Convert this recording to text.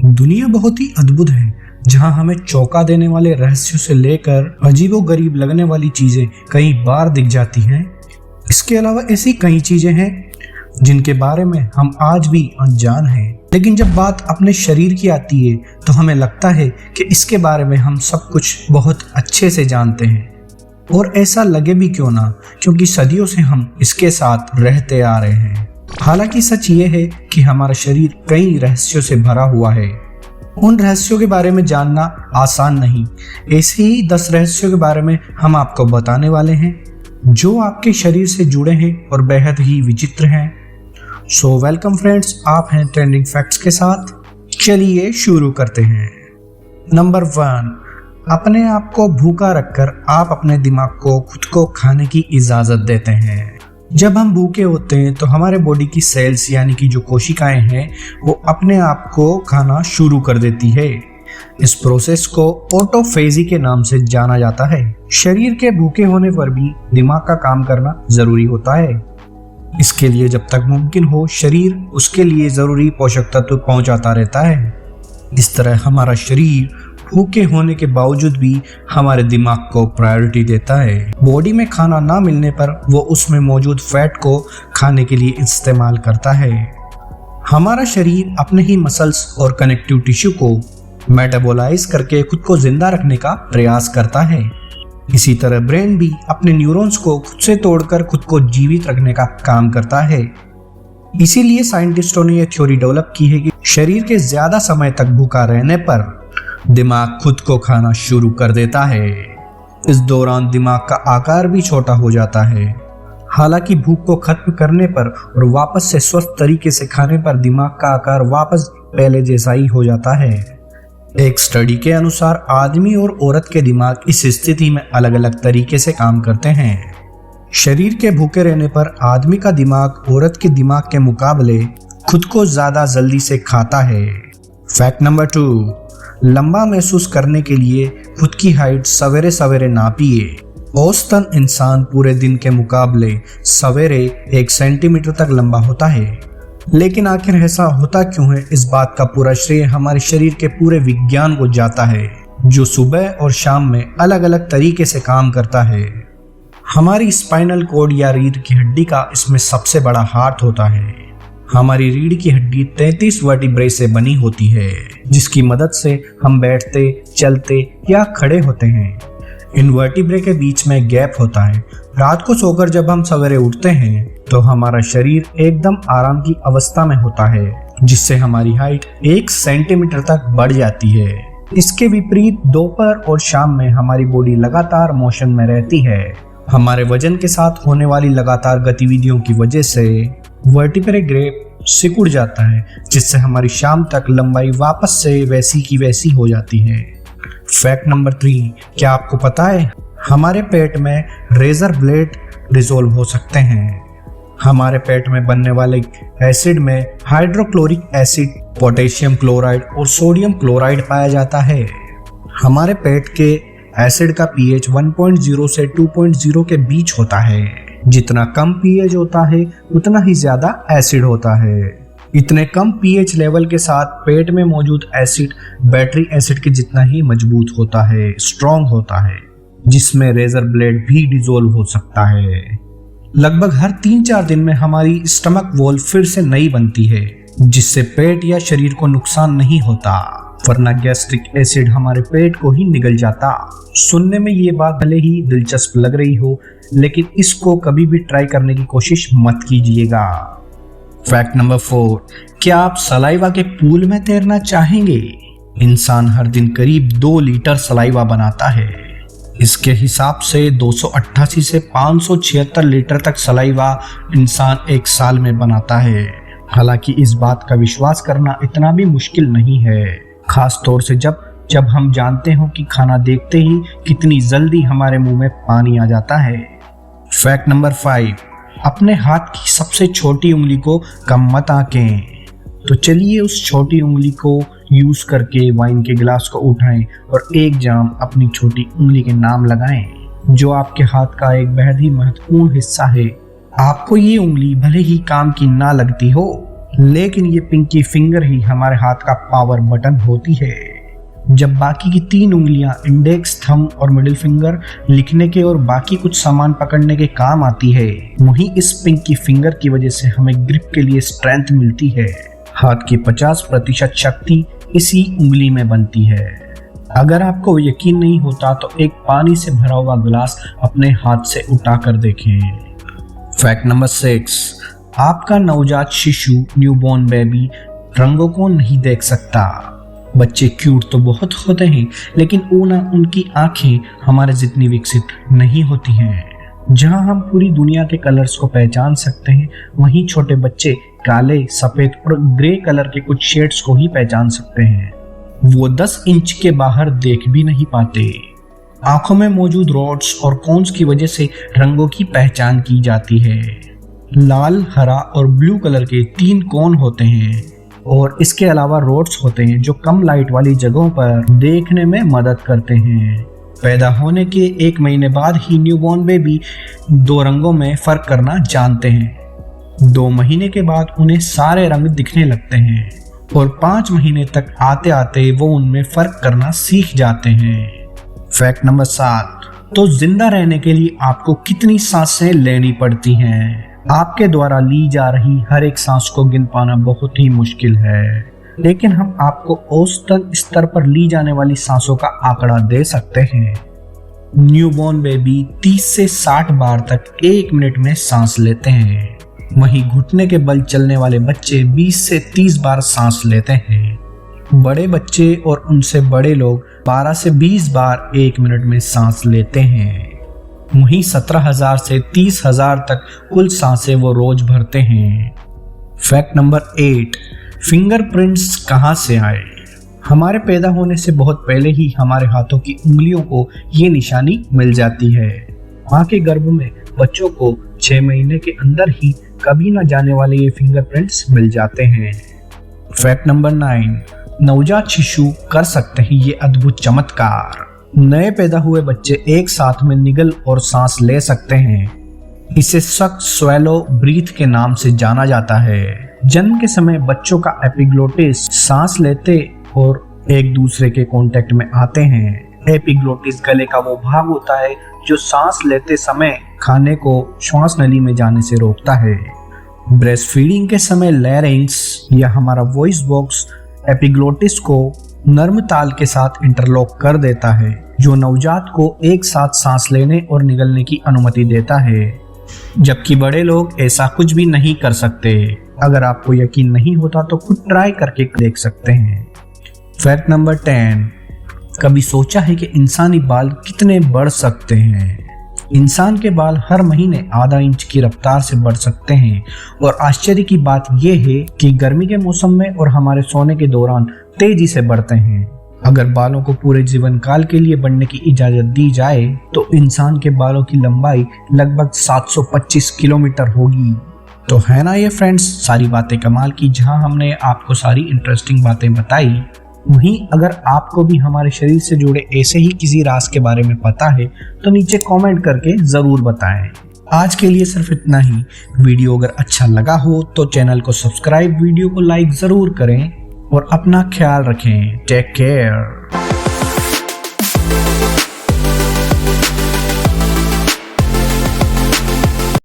दुनिया बहुत ही अद्भुत है, जहां हमें चौंका देने वाले रहस्यों से लेकर अजीबोगरीब लगने वाली चीजें कई बार दिख जाती हैं। इसके अलावा ऐसी कई चीजें हैं जिनके बारे में हम आज भी अनजान हैं। लेकिन जब बात अपने शरीर की आती है तो हमें लगता है कि इसके बारे में हम सब कुछ बहुत अच्छे से जानते हैं। और ऐसा लगे भी क्यों ना, क्योंकि सदियों से हम इसके साथ रहते आ रहे हैं। हालांकि सच ये है कि हमारा शरीर कई रहस्यों से भरा हुआ है। उन रहस्यों के बारे में जानना आसान नहीं। ऐसे ही 10 रहस्यों के बारे में हम आपको बताने वाले हैं जो आपके शरीर से जुड़े हैं और बेहद ही विचित्र हैं। सो वेलकम फ्रेंड्स, आप हैं ट्रेंडिंग फैक्ट्स के साथ। चलिए शुरू करते हैं। नंबर 1, अपने आप को भूखा रखकर आप अपने दिमाग को खुद को खाने की इजाजत देते हैं। जब हम भूखे होते हैं तो हमारे बॉडी की सेल्स यानी कि जो कोशिकाएं हैं वो अपने आप को खाना शुरू कर देती है। इस प्रोसेस को ऑटोफेजी के नाम से जाना जाता है। शरीर के भूखे होने पर भी दिमाग का काम करना जरूरी होता है। इसके लिए जब तक मुमकिन हो शरीर उसके लिए जरूरी पोषक तत्व पहुंचाता रहता है। इस तरह हमारा शरीर भूखे होने के बावजूद भी हमारे दिमाग को प्रायोरिटी देता है। बॉडी में खाना ना मिलने पर वो उसमें मौजूद फैट को खाने के लिए इस्तेमाल करता है। हमारा शरीर अपने ही मसल्स और कनेक्टिव टिश्यू को मेटाबोलाइज करके खुद को जिंदा रखने का प्रयास करता है। इसी तरह ब्रेन भी अपने न्यूरॉन्स को खुद से तोड़कर खुद को जीवित रखने का काम करता है। इसीलिए साइंटिस्टों ने यह थ्योरी डेवलप की है कि शरीर के ज्यादा समय तक भूखा रहने पर दिमाग खुद को खाना शुरू कर देता है। इस दौरान दिमाग का आकार भी छोटा हो जाता है। हालांकि भूख को खत्म करने पर और वापस से स्वस्थ तरीके से खाने पर दिमाग का आकार वापस पहले जैसा ही हो जाता है। एक स्टडी के अनुसार आदमी और औरत के दिमाग इस स्थिति में अलग अलग तरीके से काम करते हैं। शरीर के भूखे रहने पर आदमी का दिमाग औरत के दिमाग के मुकाबले खुद को ज्यादा जल्दी से खाता है। फैक्ट नंबर 2, लंबा महसूस करने के लिए खुद की हाइट सवेरे सवेरे नापिए। औसतन इंसान पूरे दिन के मुकाबले सवेरे 1 सेंटीमीटर तक लंबा होता है। लेकिन आखिर ऐसा होता क्यों है, इस बात का पूरा श्रेय हमारे शरीर के पूरे विज्ञान को जाता है, जो सुबह और शाम में अलग अलग तरीके से काम करता है। हमारी स्पाइनल कॉर्ड या रीढ़ की हड्डी का इसमें सबसे बड़ा हाथ होता है। हमारी रीढ़ की हड्डी 33 वर्टिब्रे से बनी होती है, जिसकी मदद से हम बैठते, चलते या खड़े होते हैं। इन वर्टिब्रे के बीच में गैप होता है। रात को सोकर जब हम सवेरे उठते हैं तो हमारा शरीर एकदम आराम की अवस्था में होता है, जिससे हमारी हाइट 1 सेंटीमीटर तक बढ़ जाती है। इसके विपरीत दोपहर और शाम में हमारी बॉडी लगातार मोशन में रहती है। हमारे वजन के साथ होने वाली लगातार गतिविधियों की वजह से वर्टिब्रे गैप सिकुड़ जाता है, जिससे हमारी शाम तक लंबाई वापस से वैसी की वैसी हो जाती है। फैक्ट नंबर 3, क्या आपको पता है हमारे पेट में रेजर ब्लेड डिसॉल्व हो सकते हैं। हमारे पेट में बनने वाले एसिड में हाइड्रोक्लोरिक एसिड, पोटेशियम क्लोराइड और सोडियम क्लोराइड पाया जाता है। हमारे पेट के एसिड का पीएच 1.0 से 2.0 के बीच होता है। जितना कम पीएच होता है उतना ही ज्यादा एसिड होता है। इतने कम पीएच लेवल के साथ पेट में मौजूद एसिड बैटरी एसिड के जितना ही मजबूत होता है, स्ट्रॉन्ग होता है, जिसमें रेजर ब्लेड भी डिसॉल्व हो सकता है। लगभग हर 3-4 दिन में हमारी स्टमक वॉल फिर से नई बनती है, जिससे पेट या शरीर को नुकसान नहीं होता, वरना गैस्ट्रिक एसिड हमारे पेट को ही निगल जाता। सुनने में ये बात भले ही दिलचस्प लग रही हो, लेकिन इसको कभी भी ट्राई करने की कोशिश मत कीजिएगा। फैक्ट नंबर 4, क्या आप सलाइवा के पूल में तैरना चाहेंगे? इंसान हर दिन करीब 2 लीटर सलाइवा बनाता है। इसके हिसाब से 288 से 576 लीटर तक सलाइवा इंसान एक साल में बनाता है। हालांकि इस बात का विश्वास करना इतना भी मुश्किल नहीं है, खास तौर से जब हम जानते हो कि खाना देखते ही कितनी जल्दी हमारे मुंह में पानी आ जाता है। फैक्ट नंबर 5, अपने हाथ की सबसे छोटी उंगली को कम मत आंकें। तो चलिए उस छोटी उंगली को यूज करके वाइन के गिलास को उठाएं और एक जाम अपनी छोटी उंगली के नाम लगाएं, जो आपके हाथ का एक बेहद ही महत्वपूर्ण हिस्सा है। आपको ये उंगली भले ही काम की ना लगती हो, लेकिन ये पिंकी फिंगर ही हमारे हाथ का पावर बटन होती है। जब बाकी की 3 उंगलियां इंडेक्स, थंब और मिडिल फिंगर लिखने के और बाकी कुछ सामान पकड़ने के काम आती है, वहीं इस पिंकी फिंगर की वजह से हमें ग्रिप के लिए स्ट्रेंथ मिलती है। हाथ की 50% शक्ति इसी उंगली में बनती है। अगर आपको यकीन नहीं होता तो एक पानी से भरा हुआ गिलास अपने हाथ से उठा कर देखें। फैक्ट नंबर 6, आपका नवजात शिशु न्यूबॉर्न बेबी रंगों को नहीं देख सकता। बच्चे क्यूट तो बहुत होते हैं, लेकिन उनकी आंखें हमारे जितनी विकसित नहीं होती हैं। जहां हम पूरी दुनिया के कलर्स को पहचान सकते हैं, वहीं छोटे बच्चे काले, सफेद और ग्रे कलर के कुछ शेड्स को ही पहचान सकते हैं। वो 10 इंच के बाहर देख भी नहीं पाते। आंखों में मौजूद रॉड्स और कोन्स की वजह से रंगों की पहचान की जाती है। लाल, हरा और ब्लू कलर के 3 कोन होते हैं और इसके अलावा रॉड्स होते हैं जो कम लाइट वाली जगहों पर देखने में मदद करते हैं। पैदा होने के 1 महीने बाद ही न्यूबॉर्न बेबी 2 रंगों में फर्क करना जानते हैं। 2 महीने के बाद उन्हें सारे रंग दिखने लगते हैं और 5 महीने तक आते आते वो उनमें फर्क करना सीख जाते हैं। फैक्ट नंबर 7, तो जिंदा रहने के लिए आपको कितनी सांसें लेनी पड़ती हैं? आपके द्वारा ली जा रही हर एक सांस को गिन पाना बहुत ही मुश्किल है, लेकिन हम आपको औसतन स्तर पर ली जाने वाली सांसों का आंकड़ा दे सकते हैं। न्यूबॉर्न बेबी 30 से 60 बार तक 1 मिनट में सांस लेते हैं। वहीं घुटने के बल चलने वाले बच्चे 20 से 30 बार सांस लेते हैं। बड़े बच्चे और उनसे बड़े लोग 12 से 20 बार 1 मिनट में सांस लेते हैं। वहीं 17,000 से 30,000 तक कुल सांसें वो रोज भरते हैं। फैक्ट नंबर 8, फिंगरप्रिंट्स कहाँ से आए? हमारे पैदा होने से बहुत पहले ही हमारे हाथों की उंगलियों को ये निशानी मिल जाती है। माँ के गर्भ में बच्चों को 6 महीने के अंदर ही कभी न जाने वाले ये फिंगरप्रिंट्स मिल जाते हैं। फैक्ट नंबर 9, नवजात शिशु कर सकते हैं ये अद्भुत चमत्कार। नए पैदा हुए बच्चे एक साथ में निगल और सांस ले सकते हैं। इसे सक स्वेलो ब्रीथ के नाम से जाना जाता है। जन्म के समय बच्चों का एपिग्लोटिस सांस लेते और एक दूसरे के कांटेक्ट में आते हैं। एपिग्लोटिस गले का वो भाग होता है जो सांस लेते समय खाने को श्वास नली में जाने से रोकता है। ब्रेस्ट फीडिंग के समय लैरिंक्स या हमारा वॉइस बॉक्स एपिग्लोटिस को नर्म ताल के साथ इंटरलॉक कर देता है, जो नवजात को एक साथ सांस लेने और निगलने की अनुमति देता है, जबकि बड़े लोग ऐसा कुछ भी नहीं कर सकते। अगर आपको यकीन नहीं होता तो खुद ट्राई करके देख सकते हैं। फैक्ट नंबर 10, कभी सोचा है कि इंसानी बाल कितने बढ़ सकते हैं? इंसान के बाल हर महीने आधा इंच की रफ्तार से बढ़ सकते हैं और आश्चर्य की बात यह है कि गर्मी के मौसम में और हमारे सोने के दौरान तेजी से बढ़ते हैं। अगर बालों को पूरे जीवन काल के लिए बढ़ने की इजाजत दी जाए तो इंसान के बालों की लंबाई लगभग 725 किलोमीटर होगी। तो है ना ये फ्रेंड्स, सारी बातें कमाल की। जहां हमने आपको सारी इंटरेस्टिंग बातें बताई, वहीं अगर आपको भी हमारे शरीर से जुड़े ऐसे ही किसी राज के बारे में पता है तो नीचे कमेंट करके ज़रूर बताएं। आज के लिए सिर्फ इतना ही। वीडियो अगर अच्छा लगा हो तो चैनल को सब्सक्राइब, वीडियो को लाइक ज़रूर करें और अपना ख्याल रखें। Take care.